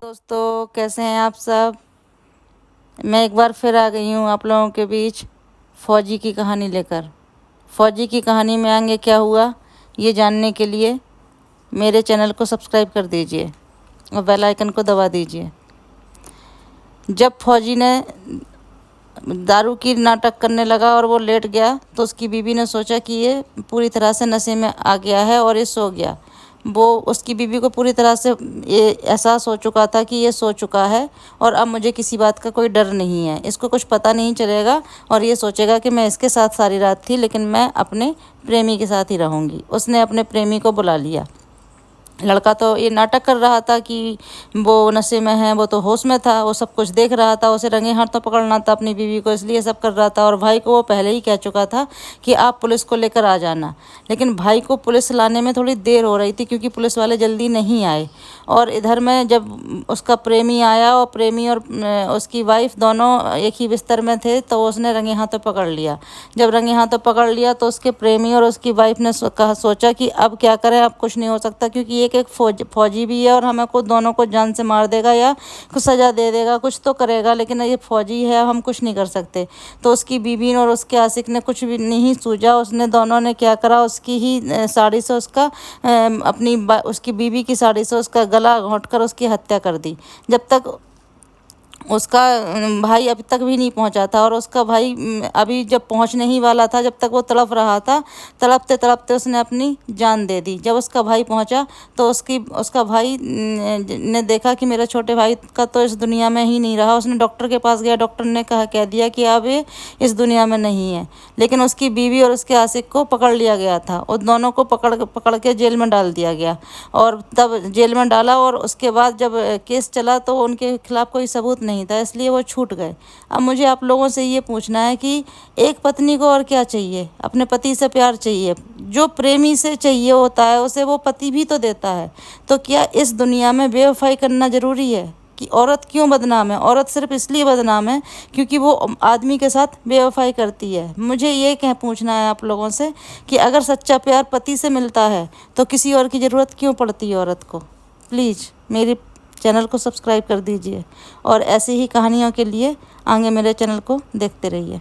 दोस्तों, कैसे हैं आप सब। मैं एक बार फिर आ गई हूँ आप लोगों के बीच फ़ौजी की कहानी लेकर। फ़ौजी की कहानी में आगे क्या हुआ ये जानने के लिए मेरे चैनल को सब्सक्राइब कर दीजिए और बेल आइकन को दबा दीजिए। जब फ़ौजी ने दारू की नाटक करने लगा और वो लेट गया तो उसकी बीवी ने सोचा कि ये पूरी तरह से नशे में आ गया है और ये सो गया। वो उसकी बीवी को पूरी तरह से ये एहसास हो चुका था कि ये सो चुका है और अब मुझे किसी बात का कोई डर नहीं है, इसको कुछ पता नहीं चलेगा और ये सोचेगा कि मैं इसके साथ सारी रात थी लेकिन मैं अपने प्रेमी के साथ ही रहूँगी। उसने अपने प्रेमी को बुला लिया। लड़का तो ये नाटक कर रहा था कि वो नशे में है, वो तो होश में था, वो सब कुछ देख रहा था, उसे रंगे हाथों पकड़ना था अपनी बीवी को, इसलिए सब कर रहा था। और भाई को वो पहले ही कह चुका था कि आप पुलिस को लेकर आ जाना, लेकिन भाई को पुलिस लाने में थोड़ी देर हो रही थी क्योंकि पुलिस वाले जल्दी नहीं आए। और इधर में जब उसका प्रेमी आया और प्रेमी और उसकी वाइफ दोनों एक ही बिस्तर में थे तो उसने रंगे हाथों पकड़ लिया। जब रंगे हाथों पकड़ लिया तो उसके प्रेमी और उसकी वाइफ ने सोचा कि अब क्या करें, अब कुछ नहीं हो सकता क्योंकि एक फौजी भी है और हमें को दोनों को जान से मार देगा या कुछ सज़ा दे देगा, कुछ तो करेगा, लेकिन ये फौजी है, हम कुछ नहीं कर सकते। तो उसकी बीवी और उसके आशिक ने कुछ भी नहीं सूझा। उसने दोनों ने क्या करा, उसकी ही साड़ी से उसका उसकी बीवी की साड़ी से उसका गला घोंटकर उसकी हत्या कर दी। जब तक उसका भाई अभी तक भी नहीं पहुंचा था और उसका भाई अभी जब पहुंचने ही वाला था, जब तक वो तड़प रहा था, तड़पते तड़पते उसने अपनी जान दे दी। जब उसका भाई पहुंचा तो उसका भाई ने देखा कि मेरे छोटे भाई का तो इस दुनिया में ही नहीं रहा। उसने डॉक्टर के पास गया, डॉक्टर ने कह दिया कि अब ये इस दुनिया में नहीं है। लेकिन उसकी बीवी और उसके आशिक को पकड़ लिया गया था और दोनों को पकड़ के जेल में डाल दिया गया। और तब जेल में डाला और उसके बाद जब केस चला तो उनके खिलाफ कोई सबूत नहीं था, इसलिए वो छूट गए। अब मुझे आप लोगों से ये पूछना है कि एक पत्नी को और क्या चाहिए, अपने पति से प्यार चाहिए, जो प्रेमी से चाहिए होता है उसे वो पति भी तो देता है। तो क्या इस दुनिया में बेवफाई करना ज़रूरी है? कि औरत क्यों बदनाम है? औरत सिर्फ इसलिए बदनाम है क्योंकि वो आदमी के साथ बेवफाई करती है। मुझे ये पूछना है आप लोगों से कि अगर सच्चा प्यार पति से मिलता है तो किसी और की ज़रूरत क्यों पड़ती है औरत को। प्लीज़ मेरी चैनल को सब्सक्राइब कर दीजिए और ऐसी ही कहानियों के लिए आगे मेरे चैनल को देखते रहिए।